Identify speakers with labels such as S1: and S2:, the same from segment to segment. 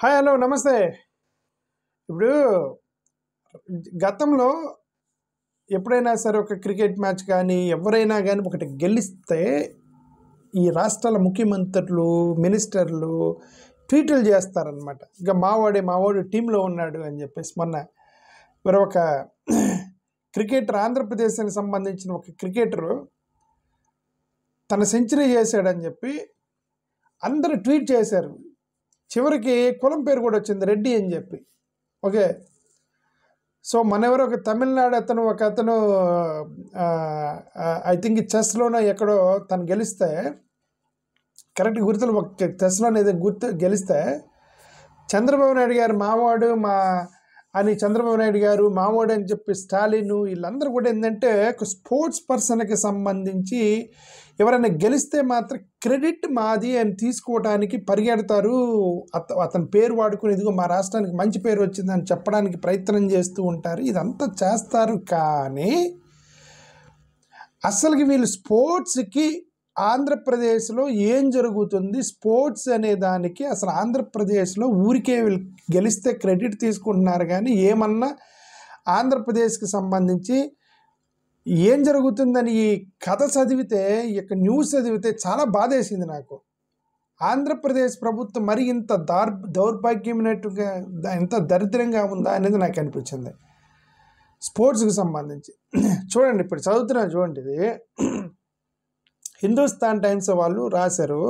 S1: Hi hello నమస్తే. ఇప్పుడు గతంలో ఎప్పుడైనా సరే ఒక క్రికెట్ మ్యాచ్ కానీ ఎవరైనా కానీ ఒకటి గెలిస్తే ఈ రాష్ట్రాల ముఖ్యమంత్రులు మినిస్టర్లు ట్వీట్లు చేస్తారనమాట. ఇక మావాడు టీంలో ఉన్నాడు అని చెప్పేసి. మొన్న మరి ఒక క్రికెటర్ ఆంధ్రప్రదేశ్కి సంబంధించిన ఒక క్రికెటరు తన సెంచరీ చేశాడని చెప్పి అందరూ ట్వీట్ చేశారు. చివరికి కులం పేరు కూడా వచ్చింది, రెడ్డి అని చెప్పి. ఓకే, సో మనెవరో ఒక తమిళనాడు ఒక అతను ఐ థింక్ చెస్లోనో ఎక్కడో తను గెలిస్తే, కరెక్ట్ గుర్తులు, ఒక చెస్లోనే గెలిస్తే చంద్రబాబు నాయుడు గారు మావాడు అని చంద్రబాబు నాయుడు గారు మావాడు అని చెప్పి స్టాలిన్ వీళ్ళందరూ కూడా ఏంటంటే ఒక స్పోర్ట్స్ పర్సన్కి సంబంధించి ఎవరైనా గెలిస్తే మాత్రం క్రెడిట్ మాది అని తీసుకోవడానికి పరిగెడతారు. అతని పేరు వాడుకుని ఇదిగో మా రాష్ట్రానికి మంచి పేరు వచ్చిందని చెప్పడానికి ప్రయత్నం చేస్తూ ఉంటారు. ఇదంతా చేస్తారు, కానీ అసలుకి వీళ్ళు స్పోర్ట్స్కి ఆంధ్రప్రదేశ్లో ఏం జరుగుతుంది, స్పోర్ట్స్ అనే దానికి అసలు ఆంధ్రప్రదేశ్లో ఊరికే వీళ్ళు గెలిస్తే క్రెడిట్ తీసుకుంటున్నారు, కానీ ఏమన్నా ఆంధ్రప్రదేశ్కి సంబంధించి ఏం జరుగుతుందని ఈ కథ చదివితే, ఈ యొక్క న్యూస్ చదివితే చాలా బాధేసింది నాకు. ఆంధ్రప్రదేశ్ ప్రభుత్వం మరి ఇంత దౌర్భాగ్యమైనట్టుగా ఎంత దరిద్రంగా ఉందా అనేది నాకు అనిపించింది స్పోర్ట్స్కి సంబంధించి. చూడండి, ఇప్పుడు చదువుతున్నా చూడండి, ఇది హిందుస్థాన్ టైమ్స్ వాళ్ళు రాశారు.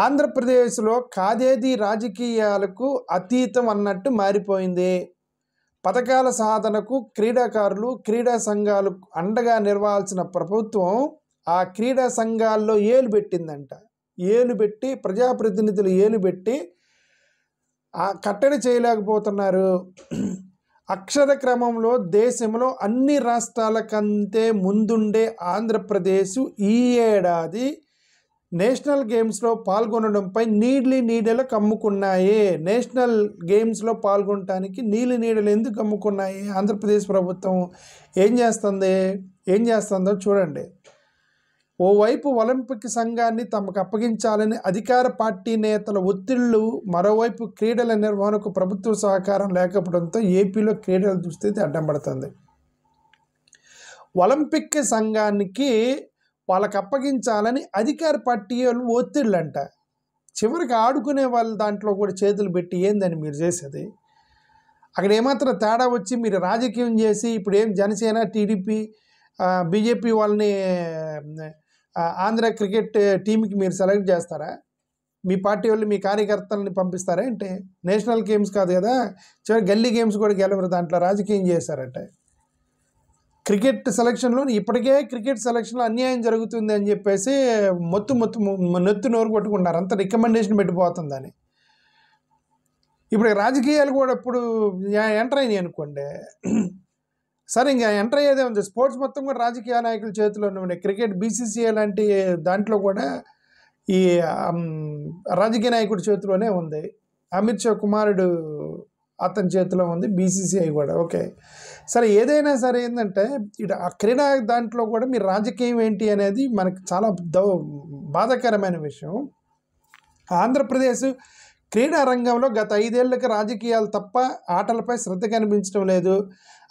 S1: ఆంధ్రప్రదేశ్లో కాదేది రాజకీయాలకు అతీతం అన్నట్టు మారిపోయింది. పథకాల సాధనకు క్రీడాకారులు క్రీడా సంఘాలు అండగా నిర్వహించిన ప్రభుత్వం ఆ క్రీడా సంఘాల్లో ఏలు పెట్టిందంట. ఏలు పెట్టి ప్రజాప్రతినిధులు ఏలు పెట్టి కట్టడి చేయలేకపోతున్నారు. అక్షర క్రమంలో దేశంలో అన్ని రాష్ట్రాల కంటే ముందుండే ఆంధ్రప్రదేశ్ ఈ ఏడాది నేషనల్ గేమ్స్లో పాల్గొనడంపై నీడలు కమ్ముకున్నాయి. నేషనల్ గేమ్స్లో పాల్గొనడానికి నీడలు ఎందుకు కమ్ముకున్నాయి? ఆంధ్రప్రదేశ్ ప్రభుత్వం ఏం చేస్తుందో చూడండి. ఓవైపు ఒలింపిక్ సంఘాన్ని తమకు అప్పగించాలని అధికార పార్టీ నేతల ఒత్తిళ్లు, మరోవైపు క్రీడల నిర్వహణకు ప్రభుత్వ సహకారం లేకపోవడంతో ఏపీలో క్రీడల దుస్థితి అడ్డం పడుతుంది. ఒలింపిక్ సంఘానికి వాళ్ళకి అప్పగించాలని అధికార పార్టీ వాళ్ళు ఒత్తిళ్ళు అంట. చివరికి ఆడుకునే వాళ్ళ దాంట్లో కూడా చేతులు పెట్టి ఏందని మీరు చేసేది? అక్కడ ఏమాత్రం తేడా వచ్చి మీరు రాజకీయం చేసి ఇప్పుడు ఏం జనసేన టీడీపీ బీజేపీ వాళ్ళని ఆంధ్ర క్రికెట్ టీంకి మీరు సెలెక్ట్ చేస్తారా? మీ పార్టీ వాళ్ళు మీ కార్యకర్తలని పంపిస్తారా అంటే? నేషనల్ గేమ్స్ కాదు కదా, చివరి గల్లీ గేమ్స్ కూడా గెలవరు, దాంట్లో రాజకీయం చేస్తారంటే. క్రికెట్ సెలక్షన్లో ఇప్పటికే క్రికెట్ సెలక్షన్లో అన్యాయం జరుగుతుంది అని చెప్పేసి నెత్తు నోరు కొట్టుకుంటారు, అంత రికమెండేషన్ పెట్టిపోతుందని. ఇప్పుడు రాజకీయాలు కూడా ఇప్పుడు ఎంటర్ అయినాయి అనుకోండి, సరే ఇంకా ఎంటర్ అయ్యేదే ఉంది. స్పోర్ట్స్ మొత్తం కూడా రాజకీయ నాయకుల చేతిలోనే ఉన్నాయి. క్రికెట్ బీసీసీఐ లాంటి దాంట్లో కూడా ఈ రాజకీయ నాయకుడి చేతిలోనే ఉంది. అమిత్ షా కుమారుడు అతని చేతిలో ఉంది బీసీసీఐ కూడా. ఓకే, సరే ఏదైనా సరే ఏంటంటే ఇటు ఆ క్రీడా దాంట్లో కూడా మీరు రాజకీయం ఏంటి అనేది మనకు చాలా బాధాకరమైన విషయం. ఆంధ్రప్రదేశ్ క్రీడా రంగంలో గత 5 ఏళ్లకి రాజకీయాలు తప్ప ఆటలపై శ్రద్ధ కనిపించడం లేదు.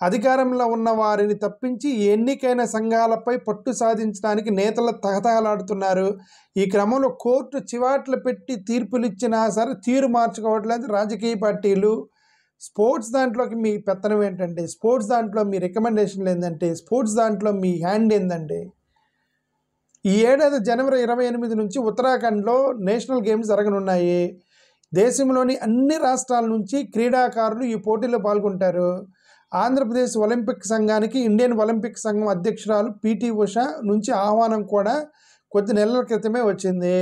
S1: అధికారంలో ఉన్న వారిని తప్పించి ఎన్నికైన సంఘాలపై పట్టు సాధించడానికి నేతలు తహతహలాడుతున్నారు. ఈ క్రమంలో కోర్టు చివాట్లు పెట్టి తీర్పులు ఇచ్చినా సరే తీరు మార్చుకోవట్లేదు రాజకీయ పార్టీలు. స్పోర్ట్స్ దాంట్లోకి మీ పెత్తనం ఏంటంటే? స్పోర్ట్స్ దాంట్లో మీ రికమెండేషన్లు ఏంటంటే? స్పోర్ట్స్ దాంట్లో మీ హ్యాండ్ ఏంటంటే? ఈ ఏడాది జనవరి 28 నుంచి ఉత్తరాఖండ్లో నేషనల్ గేమ్స్ జరగనున్నాయి. దేశంలోని అన్ని రాష్ట్రాల నుంచి క్రీడాకారులు ఈ పోటీలో పాల్గొంటారు. ఆంధ్రప్రదేశ్ ఒలింపిక్ సంఘానికి ఇండియన్ ఒలింపిక్ సంఘం అధ్యక్షురాలు పిటి ఉషా నుంచి ఆహ్వానం కూడా కొద్ది నెలల క్రితమే వచ్చింది.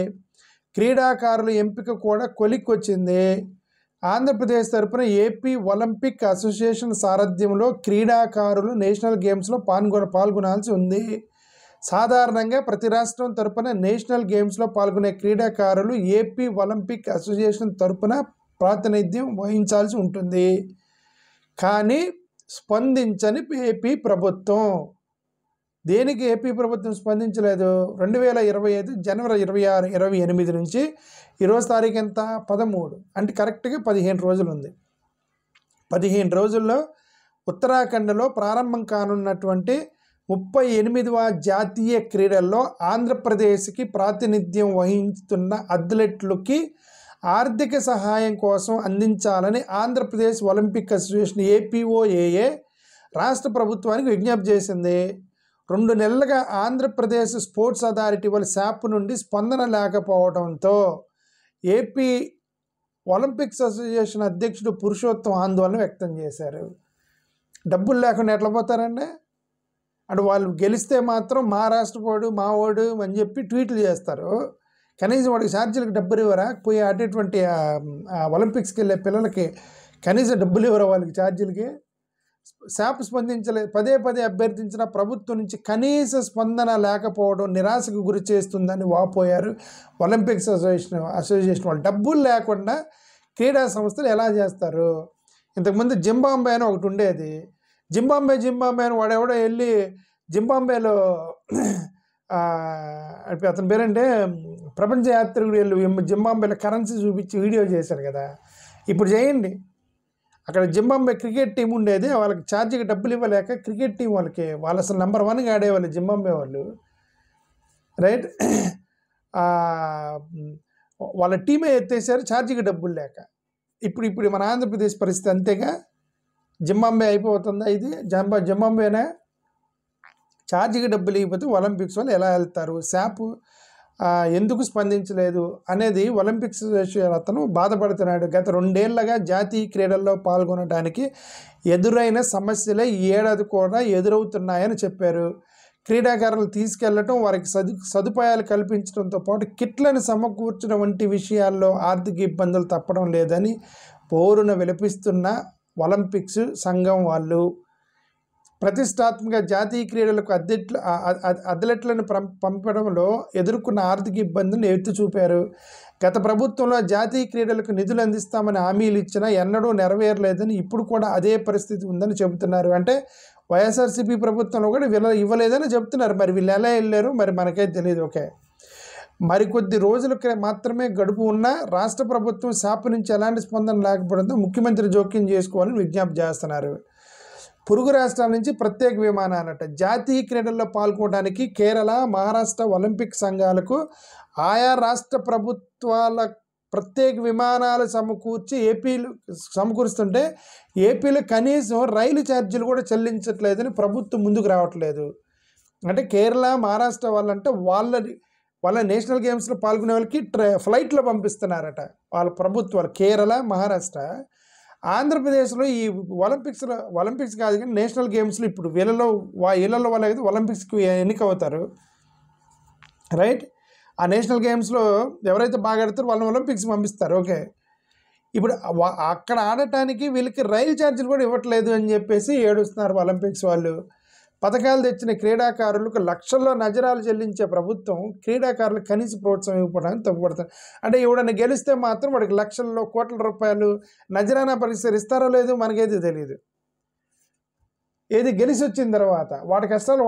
S1: క్రీడాకారుల ఎంపిక కూడా కొలిక్కొచ్చింది. ఆంధ్రప్రదేశ్ తరపున ఏపీ ఒలింపిక్ అసోసియేషన్ సారథ్యంలో క్రీడాకారులు నేషనల్ గేమ్స్లో పాల్గొనాల్సి ఉంది. సాధారణంగా ప్రతి రాష్ట్రం తరపున నేషనల్ గేమ్స్లో పాల్గొనే క్రీడాకారులు ఏపీ ఒలింపిక్ అసోసియేషన్ తరపున ప్రాతినిధ్యం వహించాల్సి ఉంటుంది. కానీ స్పందించని ఏపీ ప్రభుత్వం. దేనికి ఏపీ ప్రభుత్వం స్పందించలేదు? 2025 జనవరి 26, 28 నుంచి ఈరోజు తారీఖు ఎంత? 13. అంటే కరెక్ట్గా 15 రోజులు ఉంది. 15 రోజుల్లో ఉత్తరాఖండ్లో ప్రారంభం కానున్నటువంటి 38వ జాతీయ క్రీడల్లో ఆంధ్రప్రదేశ్కి ప్రాతినిధ్యం వహిస్తున్న అథ్లెట్లకి ఆర్థిక సహాయం కోసం అందించాలని ఆంధ్రప్రదేశ్ ఒలింపిక్ అసోసియేషన్ APOAA రాష్ట్ర ప్రభుత్వానికి విజ్ఞప్తి చేసింది. 2 నెలలుగా ఆంధ్రప్రదేశ్ స్పోర్ట్స్ అథారిటీ వాళ్ళ శాప్ నుండి స్పందన లేకపోవడంతో ఏపీ ఒలింపిక్స్ అసోసియేషన్ అధ్యక్షుడు పురుషోత్తం ఆందోళన వ్యక్తం చేశారు. డబ్బులు లేకుండా ఎట్లా పోతారండి? అంటే వాళ్ళు గెలిస్తే మాత్రం మా రాష్ట్రపోడు మా ఓడు అని చెప్పి ట్వీట్లు చేస్తారు. కనీసం వాడికి ఛార్జీలకు డబ్బులు ఇవ్వరా? పోయి ఆడేటువంటి ఒలింపిక్స్కి వెళ్ళే పిల్లలకి కనీసం డబ్బులు ఇవ్వరా వాళ్ళకి ఛార్జీలకి? శాప్ స్పందించలేదు. పదే అభ్యర్థించిన ప్రభుత్వం నుంచి కనీస స్పందన లేకపోవడం నిరాశకు గురి చేస్తుందని వాపోయారు ఒలింపిక్స్ అసోసియేషన్ వాళ్ళు. డబ్బులు లేకుండా క్రీడా సంస్థలు ఎలా చేస్తారు? ఇంతకుముందు జింబాంబే అని ఒకటి ఉండేది. జింబాంబే అని వాడెవడో వెళ్ళి జింబాంబేలో అతని పేరంటే ప్రపంచ యాత్రికుడు వెళ్ళి జింబాంబేలో కరెన్సీ చూపించి వీడియో చేశారు కదా. ఇప్పుడు చేయండి. అక్కడ జింబాంబే క్రికెట్ టీం ఉండేది. వాళ్ళకి ఛార్జీకి డబ్బులు ఇవ్వలేక క్రికెట్ టీం వాళ్ళు అసలు నెంబర్ 1గా ఆడేవాళ్ళు జింబాంబే వాళ్ళు, రైట్? వాళ్ళ టీమే ఎత్తేసారు ఛార్జీకి డబ్బులు లేక. ఇప్పుడు మన ఆంధ్రప్రదేశ్ పరిస్థితి అంతేగా. జింబాంబే అయిపోతుందా ఇది? జింబాంబేనే ఛార్జీకి డబ్బులు ఇవ్వకపోతే ఒలింపిక్స్ వాళ్ళు ఎలా వెళ్తారు? శాప్ ఎందుకు స్పందించలేదు అనేది ఒలింపిక్స్ అతను బాధపడుతున్నాడు. గత 2 ఏళ్లుగా జాతీయ క్రీడల్లో పాల్గొనడానికి ఎదురైన సమస్యలే ఈ ఏడాది కూడా ఎదురవుతున్నాయని చెప్పారు. క్రీడాకారులు తీసుకెళ్లటం, వారికి సదుపాయాలు కల్పించడంతో పాటు కిట్లను సమకూర్చడం వంటి విషయాల్లో ఆర్థిక ఇబ్బందులు తప్పడం లేదని పోరున విలపిస్తున్న ఒలింపిక్స్ సంఘం వాళ్ళు ప్రతిష్టాత్మక జాతీయ క్రీడలకు అథ్లెట్లను పంపడంలో ఎదుర్కొన్న ఆర్థిక ఇబ్బందులను ఎత్తి చూపారు. గత ప్రభుత్వంలో జాతీయ క్రీడలకు నిధులు అందిస్తామని హామీలు ఇచ్చినా ఎన్నడూ నెరవేరలేదని, ఇప్పుడు కూడా అదే పరిస్థితి ఉందని చెబుతున్నారు. అంటే వైఎస్ఆర్సీపీ ప్రభుత్వంలో కూడా ఇవ్వలేదని చెప్తున్నారు. మరి వీళ్ళు ఎలా వెళ్ళారు మరి మనకైతే తెలియదు. ఓకే, మరికొద్ది రోజులకు మాత్రమే గడుపు ఉన్న రాష్ట్ర ప్రభుత్వం శాప్ నుంచి ఎలాంటి స్పందన లేకపోవడంతో ముఖ్యమంత్రి జోక్యం చేసుకోవాలని విజ్ఞప్తి చేస్తున్నారు. పొరుగు రాష్ట్రాల నుంచి ప్రత్యేక విమానాలట. జాతీయ క్రీడల్లో పాల్గొనడానికి కేరళ, మహారాష్ట్ర ఒలింపిక్ సంఘాలకు ఆయా రాష్ట్ర ప్రభుత్వాల ప్రత్యేక విమానాలు సమకూరుస్తుంటే ఏపీలో కనీసం రైలు ఛార్జీలు కూడా చెల్లించట్లేదని ప్రభుత్వం ముందుకు రావట్లేదు. అంటే కేరళ, మహారాష్ట్ర వాళ్ళంటే వాళ్ళ నేషనల్ గేమ్స్లో పాల్గొనే వాళ్ళకి ఫ్లైట్లో పంపిస్తున్నారట వాళ్ళ ప్రభుత్వాలు. కేరళ, మహారాష్ట్ర. ఆంధ్రప్రదేశ్లో ఈ ఒలింపిక్స్ కాదు కానీ నేషనల్ గేమ్స్లో ఇప్పుడు ఇళ్లలో వాళ్ళ ఒలింపిక్స్కి ఎన్నికవుతారు, రైట్? ఆ నేషనల్ గేమ్స్లో ఎవరైతే బాగా ఆడతారో వాళ్ళని ఒలింపిక్స్ పంపిస్తారు. ఓకే, ఇప్పుడు అక్కడ ఆడటానికి వీళ్ళకి రైలు ఛార్జీలు కూడా ఇవ్వట్లేదు అని చెప్పేసి ఏడుస్తున్నారు ఒలింపిక్స్ వాళ్ళు. పథకాలు తెచ్చిన క్రీడాకారులకు లక్షల్లో నజరాలు చెల్లించే ప్రభుత్వం క్రీడాకారులకు కనీస ప్రోత్సాహం ఇవ్వడానికి తప్పుపడుతుంది. అంటే ఎవడన్నా గెలిస్తే మాత్రం వాడికి లక్షల్లో కోట్ల రూపాయలు నజరానా పరిసరిస్తారో లేదో మనకైతే తెలియదు. ఏది గెలిచి వచ్చిన తర్వాత వాడి కష్టాలు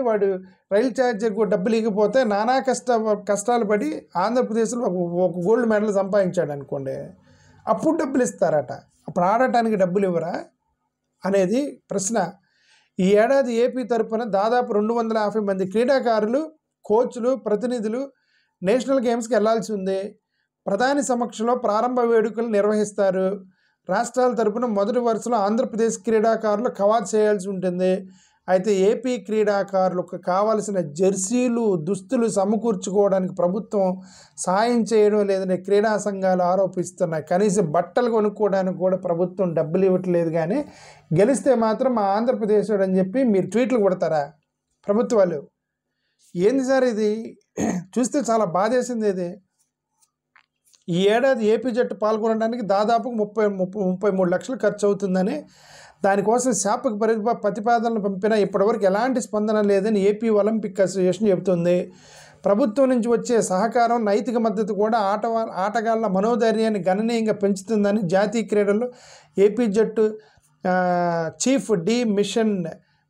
S1: వాడు రైలు ఛార్జీకి డబ్బులు ఇవ్వకపోతే నానా కష్టాలు పడి ఆంధ్రప్రదేశ్లో ఒక గోల్డ్ మెడల్ సంపాదించాడు అనుకోండి, అప్పుడు డబ్బులు ఇస్తారట. అప్పుడు ఆడటానికి డబ్బులు ఇవ్వరా అనేది ప్రశ్న. ఈ ఏడాది ఏపీ తరఫున దాదాపు 250 మంది క్రీడాకారులు, కోచ్లు, ప్రతినిధులు నేషనల్ గేమ్స్కి వెళ్లాల్సి ఉంది. ప్రధాని సమక్షంలో ప్రారంభ వేడుకలు నిర్వహిస్తారు. రాష్ట్రాల తరపున మొదటి వరుసలో ఆంధ్రప్రదేశ్ క్రీడాకారులు కవాతు చేయాల్సి ఉంటుంది. అయితే ఏపీ క్రీడాకారులకు కావాల్సిన జెర్సీలు, దుస్తులు సమకూర్చుకోవడానికి ప్రభుత్వం సాయం చేయడం లేదని క్రీడా సంఘాలు ఆరోపిస్తున్నాయి. కనీసం బట్టలు కొనుక్కోవడానికి కూడా ప్రభుత్వం డబ్బులు ఇవ్వట్లేదు. కానీ గెలిస్తే మాత్రం మా ఆంధ్రప్రదేశ్ అని చెప్పి మీరు ట్వీట్లు కొడతారా ప్రభుత్వాలు? ఏంది సార్ ఇది? చూస్తే చాలా బాధేసింది. ఇది ఈ ఏడాది ఏపీ జట్టు పాల్గొనడానికి దాదాపు 33 లక్షలు ఖర్చు అవుతుందని, దానికోసం శాపకు ప్రతిపాదనలు పంపినా ఇప్పటివరకు ఎలాంటి స్పందన లేదని ఏపీ ఒలింపిక్ అసోసియేషన్ చెబుతుంది. ప్రభుత్వం నుంచి వచ్చే సహకారం, నైతిక మద్దతు కూడా ఆటగాళ్ల మనోధైర్యాన్ని గణనీయంగా పెంచుతుందని జాతీయ క్రీడల్లో ఏపీ జట్టు chief de mission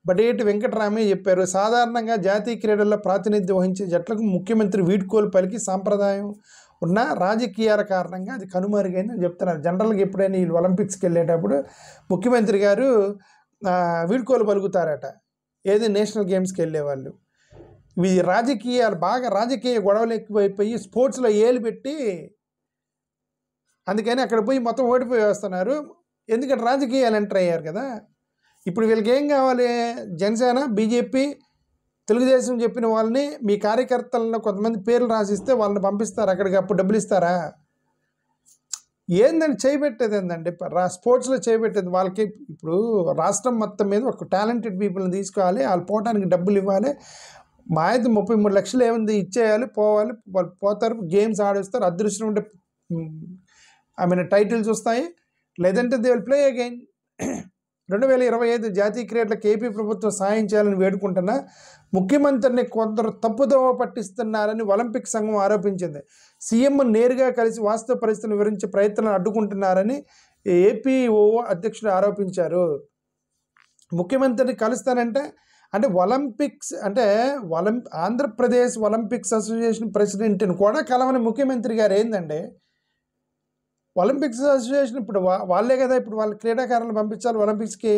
S1: Badeti Venkataramaiah చెప్పారు. సాధారణంగా జాతీయ క్రీడల్లో ప్రాతినిధ్యం వహించే జట్లకు ముఖ్యమంత్రి వీడ్కోలు పలికి సాంప్రదాయం ఉన్న రాజకీయాల కారణంగా అది కనుమరుగైందని చెప్తున్నారు. జనరల్గా ఎప్పుడైనా వీళ్ళు ఒలింపిక్స్కి వెళ్ళేటప్పుడు ముఖ్యమంత్రి గారు వీడ్కోలు పలుకుతారట, ఏది నేషనల్ గేమ్స్కి వెళ్ళేవాళ్ళు. ఇవి రాజకీయాలు బాగా రాజకీయ గొడవలు ఎక్కువైపోయి స్పోర్ట్స్లో ఏలు పెట్టి అందుకని అక్కడ పోయి మొత్తం ఓడిపోయి వస్తున్నారు. ఎందుకంటే రాజకీయాలు ఎంటర్ అయ్యారు కదా. ఇప్పుడు వీళ్ళకి ఏం కావాలి? జనసేన, బీజేపీ, తెలుగుదేశం చెప్పిన వాళ్ళని మీ కార్యకర్తలను కొంతమంది పేర్లు రాసిస్తే వాళ్ళని పంపిస్తారు అక్కడికి, అప్పుడు డబ్బులు ఇస్తారా? ఏందండి చేయబెట్టేది ఏందండి? స్పోర్ట్స్లో చేయబెట్టేది వాళ్ళకి. ఇప్పుడు రాష్ట్రం మొత్తం మీద ఒక టాలెంటెడ్ పీపుల్ని తీసుకోవాలి, వాళ్ళు పోవటానికి డబ్బులు ఇవ్వాలి. మా అయితే 33 లక్షలు ఏముంది ఇచ్చేయాలి, పోవాలి, వాళ్ళు పోతారు, గేమ్స్ ఆడేస్తారు. అదృష్టం ఉంటే టైటిల్స్ వస్తాయి, లేదంటే దే విల్ ప్లే అగైన్. 2025 జాతీయ క్రీడలకు ఏపీ ప్రభుత్వం సాయం చేయాలని వేడుకుంటున్నా ముఖ్యమంత్రిని కొందరు తప్పుదోవ పట్టిస్తున్నారని ఒలింపిక్ సంఘం ఆరోపించింది. సీఎం నేరుగా కలిసి వాస్తవ పరిస్థితులను వివరించే ప్రయత్నాలను అడ్డుకుంటున్నారని ఏపీఓ అధ్యక్షుడు ఆరోపించారు. ముఖ్యమంత్రిని కలుస్తానంటే ఒలింపిక్స్ ఆంధ్రప్రదేశ్ ఒలింపిక్స్ అసోసియేషన్ ప్రెసిడెంట్ని కూడా కలవని ముఖ్యమంత్రి గారు ఏందండి? ఒలింపిక్స్ అసోసియేషన్ ఇప్పుడు వాళ్ళే కదా ఇప్పుడు వాళ్ళ క్రీడాకారులను పంపించాలి ఒలింపిక్స్కి.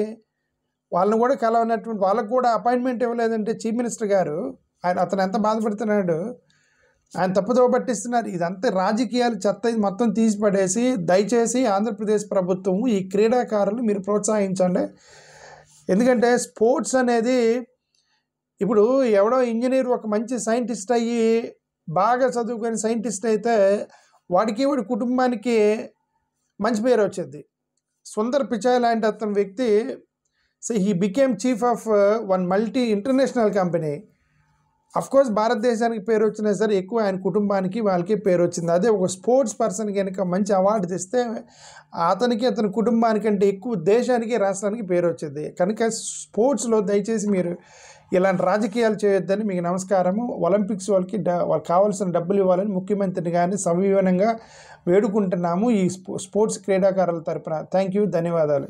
S1: వాళ్ళని కూడా కలవనటువంటి, వాళ్ళకు కూడా అపాయింట్మెంట్ ఇవ్వలేదంటే చీఫ్ మినిస్టర్ గారు అతను ఎంత బాధపడుతున్నాడు. ఆయన తప్పుదోవ పట్టిస్తున్నారు. ఇదంతా రాజకీయాలు చెత్త ఇది మొత్తం తీసి పడేసి దయచేసి ఆంధ్రప్రదేశ్ ప్రభుత్వం ఈ క్రీడాకారులు మీరు ప్రోత్సహించండి. ఎందుకంటే స్పోర్ట్స్ అనేది ఇప్పుడు ఎవడో ఇంజనీర్ ఒక మంచి సైంటిస్ట్ అయ్యి బాగా చదువుకొని సైంటిస్ట్ అయితే వాడి కుటుంబానికి మంచి పేరు వచ్చింది. సుందర్ పిచాయ్ లాంటి అతని వ్యక్తి he became chief of one multi international company. Of course భారతదేశానికి పేరు వచ్చినా సరే ఎక్కువ ఆయన కుటుంబానికి వాళ్ళకి పేరు వచ్చింది. అదే ఒక స్పోర్ట్స్ పర్సన్ కనుక మంచి అవార్డు తెస్తే అతనికి అతని కుటుంబానికి అంటే ఎక్కువ దేశానికి రాష్ట్రానికి పేరు వచ్చింది. కనుక స్పోర్ట్స్లో దయచేసి మీరు ఇలాంటి రాజకీయాలు చేయొద్దని మీకు నమస్కారము. ఒలింపిక్స్ వాళ్ళకి కావాల్సిన డబ్బులు ఇవ్వాలని ముఖ్యమంత్రిని కానీ సవివనంగా వేడుకుంటున్నాము ఈ స్పోర్ట్స్ క్రీడాకారుల తరపున. థ్యాంక్ యూ, ధన్యవాదాలు.